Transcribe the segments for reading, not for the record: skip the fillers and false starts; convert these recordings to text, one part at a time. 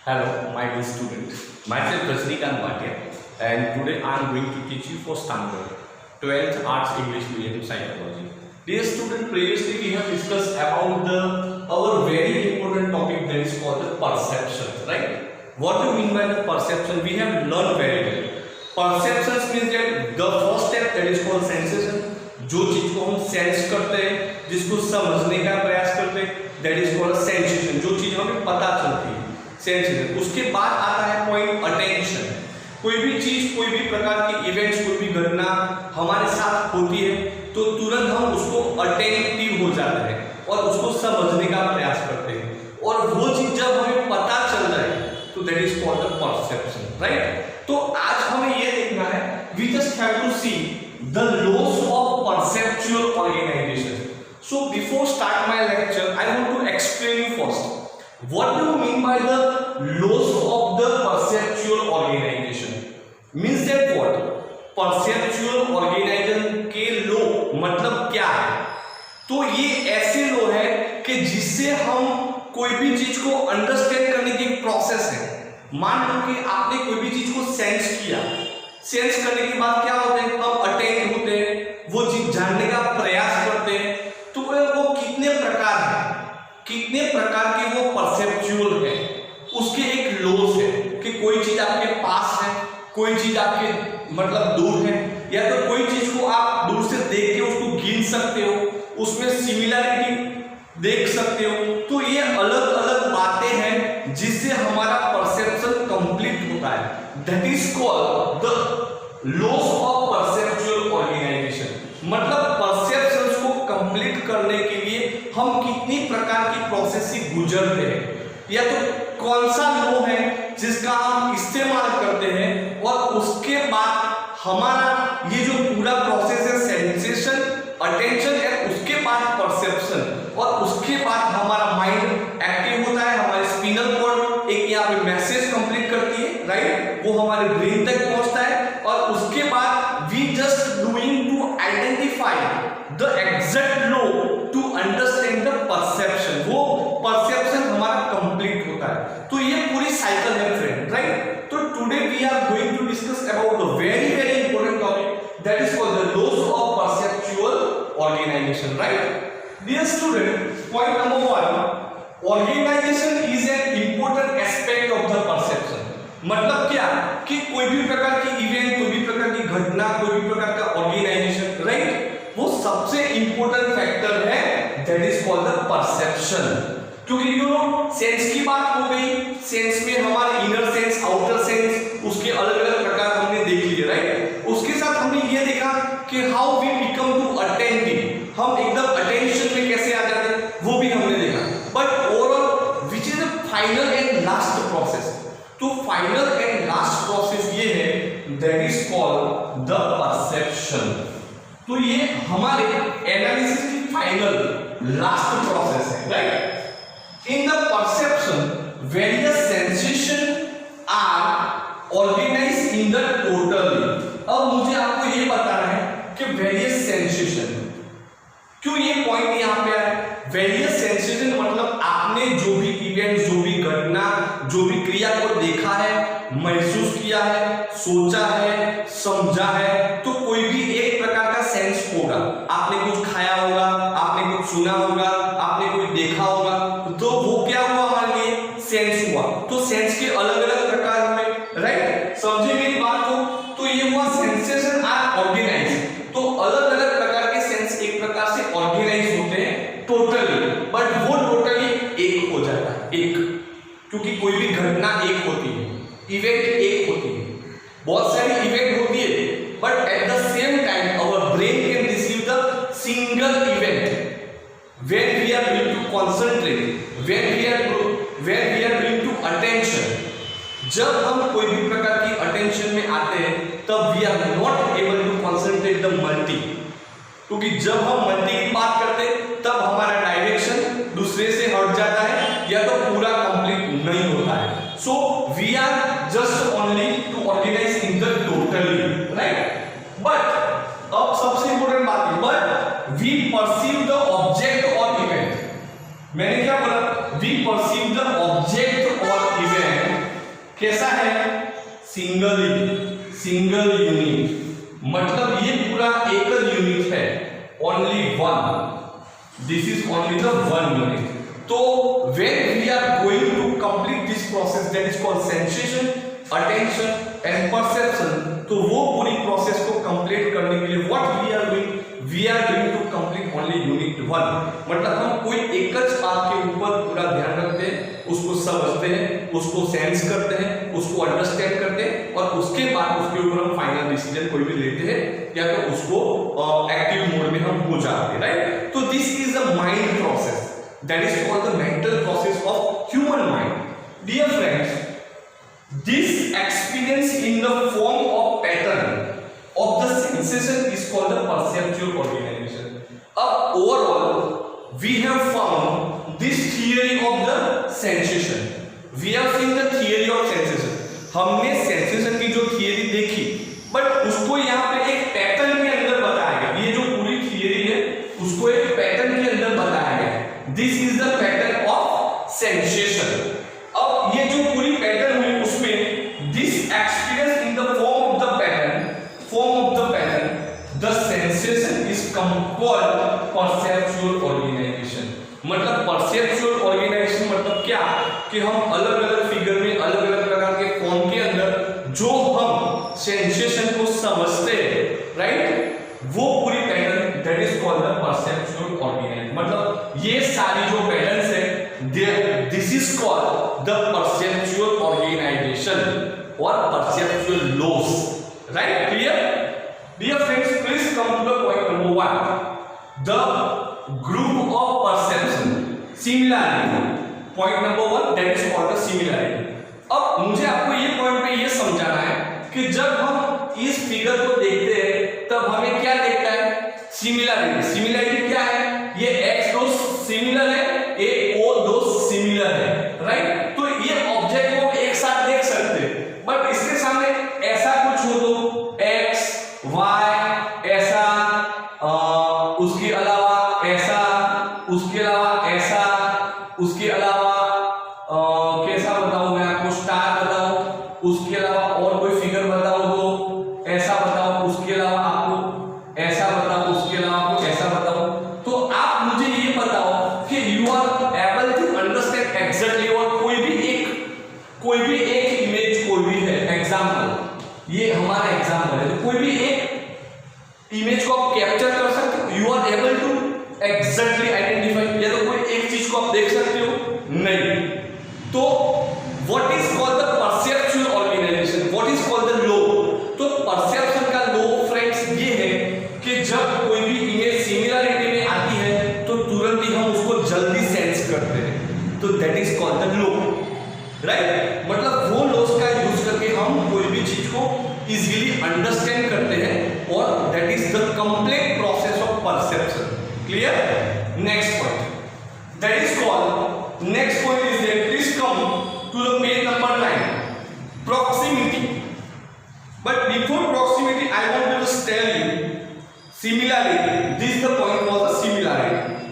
Hello, my dear student. Myself Rajnikant Bhatia, and today I am going to teach you for standard 12th Arts English Medium Psychology. Dear student, previously we have discussed about our very important topic that is called the perception, right? What do you mean by the perception? We have learned very well. Perceptions means that the first step that is called sensation. जो चीज को हम sense करते हैं, जिसको समझने का प्रयास करते हैं, that is called sensation. जो चीज हमें पता चलती है, सेंसेशन. उसके बाद आता है पॉइंट अटेंशन. कोई भी चीज, कोई भी प्रकार की इवेंट्स, कोई भी घटना हमारे साथ होती है तो तुरंत हम उसको अटेंटिव हो जाते हैं और उसको समझने का प्रयास करते हैं, और वो चीज जब हमें पता चल जाए तो that is called the perception, right? तो आज हमें ये देखना है, we just have to see the laws of perceptual organization. So before start my lecture, I want to explain you first. What do you mean by the laws of the perceptual organization? Means that what? Perceptual organization के law मतलब क्या है? तो ये ऐसे law है कि जिससे हम कोई भी चीज को अंडरस्टैंड करने की एक प्रोसेस है. मान लो कि आपने कोई भी चीज को सेंस किया, सेंस करने के बाद क्या होते हैं, हम अटेंड होते हैं, वो चीज जानने का प्रयास करते हैं. तो वो कितने प्रकार है, कितने प्रकार के वो परसेप्चुअल है, उसके एक लॉज है कि कोई चीज आपके पास है, कोई चीज आपके मतलब दूर है, या तो कोई चीज को आप दूर से देख के उसको गिन सकते हो, उसमें सिमिलरिटी देख सकते हो. तो ये अलग अलग बातें हैं जिससे हमारा परसेप्शन कंप्लीट होता है. That is called the laws of perceptual organisation. मतलब परसेप्शंस को कंप्लीट करने के लिए हम कितनी प्रकार की प्रोसेस से गुजरते हैं, या तो कौन सा लॉ है जिसका हम इस्तेमाल करते हैं, और उसके बाद हमारा ये जो पूरा प्रोसेस है, सेंसेशन, अटेंशन है, उसके बाद परसेप्शन, और उसके बाद हमारा माइंड एक्टिव होता है, हमारे स्पिनल कॉर्ड एक यहाँ पे मैसेज कंप्लीट करती है, राइट? वो हमारे ब्रेन तक पहुंचता है, और उसके बाद we just doing to identify the exact law to understand the perception. वो परसेप्शन हमारा कंप्लीट होता है. तो ये पूरी साइकिल है फ्रेंड, राइट? तो today we are going to discuss about the very very important topic that is called the laws of perceptual organization, right? Dear student, point number 1, organization is an important aspect of the perception. मतलब क्या कि कोई भी प्रकार की event, कोई भी प्रकार की घटना, कोई भी प्रकार का ऑर्गेनाइजेशन, राइट, वो सबसे इंपॉर्टेंट फैक्टर है, that is called the perception. क्योंकि यू नो सेंस की बात हो गई, सेंस में हमारे इनर सेंस, आउटर सेंस, उसके अलग अलग प्रकार हमने देख लिए, राइट? उसके साथ हमने ये देखा कि how we become to attentive, हम एकदम अटेंशन में कैसे आ जाते हैं, वो भी हमने देखा. But overall which is the final and last process? तो फाइनल एंड लास्ट प्रोसेस ये है, that is called the perception. तो ये हमारे एनालिसिस की फाइनल लास्ट प्रोसेस है, right? In the perception various sensation are organized in the total. अब मुझे आपको ये बताना है कि वेरियस सेंसेशन, क्यों ये पॉइंट यहां पे आया? वेरियस सेंसेशन मतलब आपने जो भी इवेंट, जो भी घटना, जो भी क्रिया को देखा है, महसूस किया है, सोचा है, समझा है, तो कोई भी एक प्रकार का सेंस होगा. आपने कुछ खाया होगा, आपने कुछ सुना होगा, आपने कुछ देखा होगा, तो वो क्या हुआ हमारे लिए? सेंस हुआ. तो सेंस के अलग अलग प्रकार हुए, राइट? समझे मेरी बात को? तो ये हुआ सेंसेशन आर ऑर्गेनाइज्ड. तो अलग अलग प्रकार के सेंस एक प्रकार से ऑर्गेनाइज होते हैं टोटली, बट वो टोटली एक हो जाता है, एक, क्योंकि कोई भी घटना एक होती है, इवेंट एक होती है, बहुत सारी इवेंट होती है, but at the same time our brain can receive the single event when we are going to concentrate, when we are going to attention. जब हम कोई भी प्रकार की अटेंशन में आते हैं तब we are not able to concentrate the multi, क्योंकि जब हम मल्टी की बात करते हैं तब हमारा डायरेक्शन दूसरे से हट जाता है, या तो पूरा कंप्लीट नहीं होता है. So we are just only to organize in the totally, right? But अब सबसे इंपॉर्टेंट बात है, but we perceive the object और इवेंट. मैंने क्या बोला? वी परसीव द ऑब्जेक्ट और इवेंट कैसा है, सिंगल यूनिट, मतलब ये पूरा एकल यूनिट है, only one, this is only the one unit. तो when we are going to complete this process that is called sensation, attention and perception, तो वो पूरी प्रोसेस को कंप्लीट करने के लिए what we are doing to complete only unit 1, मतलब हम कोई एक बात के ऊपर पूरा ध्यान रखते हैं, उसको समझते हैं, उसको सेंस करते हैं, उसको अंडरस्टैंड करते हैं और उसके बाद उसके ऊपर हम फाइनल डिसीजन कोई भी लेते हैं या तो उसको एक्टिव मोड में हम हो जाते हैं, राइट। तो this is a mind process, that is called the mental process of human mind. Dear friends, this experience in the form of pattern of the sensation is called the perceptual organization. Overall we have found this theory of the sensation. We have seen the theory of sensation. हमने sensation की जो theory देखी, but उसको यहाँ पे एक pattern के अंदर बताया गया। ये जो पूरी थियरी है उसको एक पैटर्न के अंदर बताया गया। This is the pattern of sensation. अब ये जो पूरी पैटर्न हुई उसमें this experience in the form of the pattern, the sensation is called perceptual organisation. मतलब परसेप्चुअल ऑर्गेनाइजेशन मतलब क्या कि हम अलग अलग फिगर में अलग अलग प्रकार के फॉर्म के अंदर जो हम सेंसेशन को समझते हैं, राइट, वो पूरी pattern that is called the perceptual organisation. मतलब ये सारी जो पैटर्न्स है this is called the perceptual organisation और perceptual laws, right, clear. Dear friends, please come to the point number 1, the group of perception, similarity. Point number 1 that is called the similarity. अब मुझे आपको ये point पे ये समझाना है कि जब हम इस फिगर को देखते हैं तब हमें क्या देखता है, सिमिलरिटी। सिमिलरिटी क्या है, ये x दो सिमिलर है, ये o दो सिमिलर है, राइट। तो ये ऑब्जेक्ट को एक साथ देख सकते हैं, बट इसके सामने ऐसा कुछ हो तो x y ऐसा, उसके अलावा ऐसा, उसके अलावा ऐसा, उसके अलावा कैसा बताऊं मैं आपको, स्टार बताओ, उसके अलावा और कोई फिगर बताओ तो ऐसा बताओ, उसके अलावा आपको ऐसा बताओ, उसके अलावा आपको ऐसा बताओ। तो आप मुझे ये बताओ कि you are able to understand exactly, और कोई भी एक इमेज कोई भी है, एग्जांपल ये हमारा एग्जांपल है, तो कोई भी एक इमेज को आप कैप्चर कर सकते हो, you are able to exactly identify, या तो कोई एक चीज को आप देख सकते हो, नहीं। तो what is called the perceptual organization, what is called the law. तो परसेप्शन का लॉ फ्रेंड्स ये है कि जब कोई भी इमेज सिमिलरिटी में आती है तो तुरंत ही हम उसको जल्दी सेंस करते हैं, तो that is called the law, right. मतलब वो लॉस का यूज करके हम कोई भी चीज को इजीली अंडरस्टैंड करते हैं, और that is the complete process of perception, clear. Next point that is called, next point is that please come to the page number 9, proximity. But before proximity I want to just tell you similarity. This is the point was the similarity.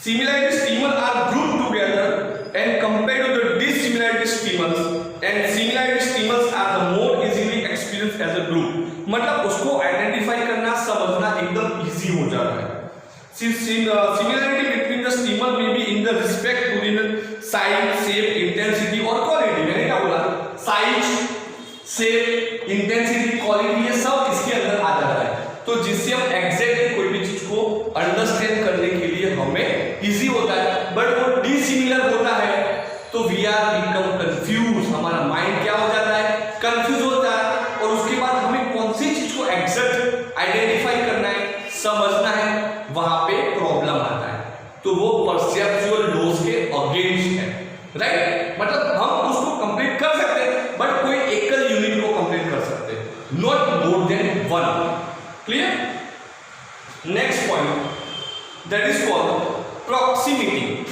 Similarity stimuli are grouped together and compared to the dissimilarity stimuli, and similarity stimuli are the more easily experienced as a group. मतलब उसको identify करना, समझना एकदम easy हो जाता है। Similarity between the stimuli may be in the respect to the size, shape, intensity और quality। मैंने क्या बोला, size, shape, intensity, quality ये सब इसके अंदर आ जाता है, तो जिससे हम एग्जैक्टली कोई भी चीज को अंडरस्टैंड करने के लिए हमें इजी होता है। बट वो डिसिमिलर होता है तो वी आर बिकम कंफ्यूज, हमारा माइंड क्या हो जाता है, कंफ्यूज होता है, और उसके बाद हमें कौन सी चीज को एग्जैक्ट आइडेंटिफाई करना है, समझना है, वहां पे प्रॉब्लम आता है। तो वो परसेप्चुअल लॉस के अगेंस्ट है, राइट। मतलब हम उसको कंप्लीट कर सकते हैं, बट कोई एकल यूनिट को कंप्लीट कर सकते हैं, not more than one, clear. Next point that is called proximity.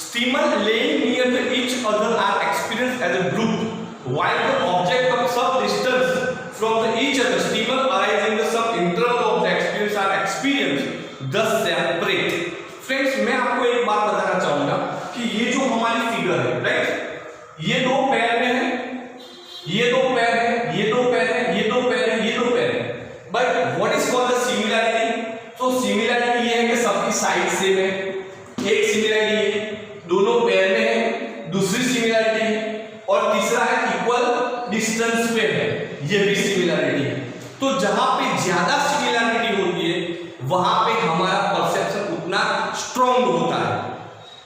Stimuli laying near to each other are experienced as a group, while the object of some distance from each other. Stimuli arising in some interval of the experience are experienced thus separate. Friends, मैं आपको एक बात बताना चाहूंगा कि ये जो हमारी फिगर है, राइट, ये दो पैर में है, ये दो पैर है, ये दो पैर है, ये दो पैर है, ये दो पैर है, but what is called the similarity? तो सिमिलैरिटी ये है कि सबकी साइड सेम है, एक सिमिलैरिटी है, दोनों पैर में है, दूसरी सिमिलैरिटी है, और तीसरा है इक्वल डिस्टेंस पे है, ये भी सिमिलैरिटी है। तो जहां पे ज्यादा सिमिलैरिटी होती है वहां पे हमारा परसेप्शन उतना स्ट्रांग होता है।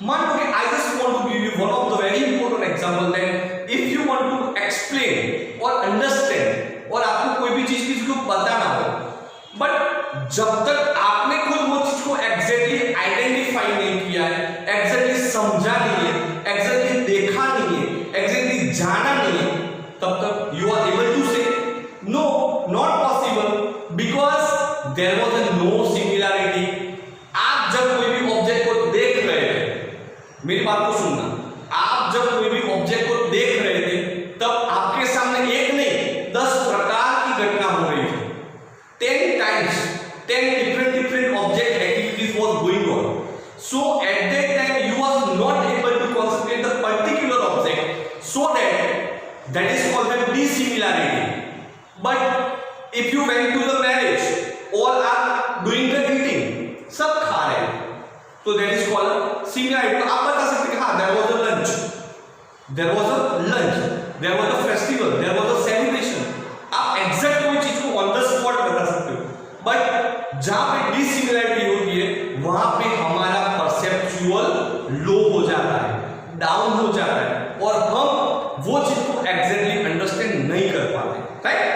मान लो कि I just want to give you one of the very important example that if you want to explain और अंडरस्टैंड, और आपको कोई भी चीज किसी को पता ना हो, बट जब तक आपने खुद वो चीज को एग्जैक्टली आइडेंटिफाई नहीं किया है, एग्जैक्टली समझा नहीं है, एग्जैक्टली देखा नहीं है, एग्जैक्टली जाना नहीं है, तब तक you are able to say no, not possible, because there was no similarity. आप जब कोई भी ऑब्जेक्ट को देख रहे थे, मेरी बात को सुनना, आप जब कोई भी ऑब्जेक्ट को देख रहे थे तब आपके सामने एक नहीं 10 प्रकार की घटना हो रही थी, 10 times 10 different object activities was going on. So at that time you was not able to concentrate the particular object, so that is called the dissimilarity. But if you went to the marriage, all are doing the eating, सब खा रहे हैं, तो that is called similarity. तो आप बता सकते हैं हाँ there was a lunch, there was a festival, there was a celebration. आप एग्जैक्ट कोई चीज को ऑन द स्पॉट बता सकते हो, बट जहां पे डिसिमिलैरिटी होती है वहां पे हमारा परसेप्चुअल लो हो जाता है, डाउन हो जाता है, और हम वो चीज को एग्जैक्टली अंडरस्टैंड नहीं कर पाते, right?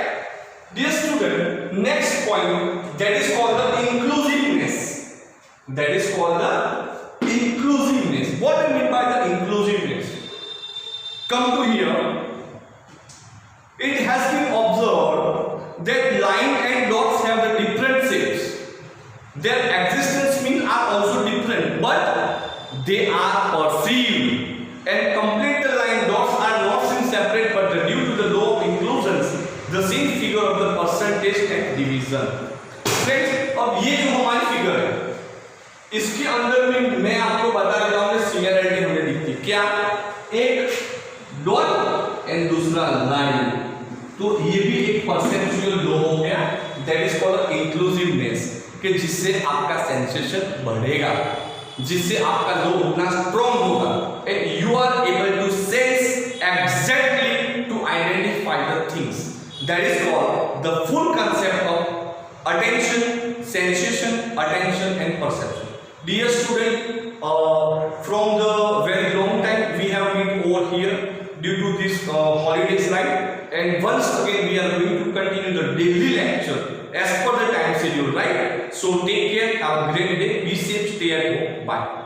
Dear student, next point that is called the inclusiveness, that is called the inclusiveness. What do you mean by the inclusiveness? Come to here, it has been observed that line and dots have the different shapes. Their existence means are also different, but they are perceived. And complete the line dots are not seen separate, but due to the law of inclusions, the same figure of the percentage and division. Friends, अब ये जो हमारी figure है, इसके अंदर में मैं आपको बता देता हूँ सिमिलैरिटी हमें दिखती है क्या, एक डॉट एंड दूसरा लाइन, तो ये भी एक परसेंचुअल लो हो गया, दैट इज कॉल्ड इंक्लूसिवनेस, कि जिससे आपका सेंसेशन बढ़ेगा, जिससे आपका लो उतना स्ट्रांग होगा, and you are able to sense exactly to identify the things, that is called the full concept of attention, sensation, attention and perception. Dear student, from the very long time we have been over here due to this holidays, right? And once again we are going to continue the daily lecture as per the time schedule, right? So take care, have a great day, be safe, stay at home, bye.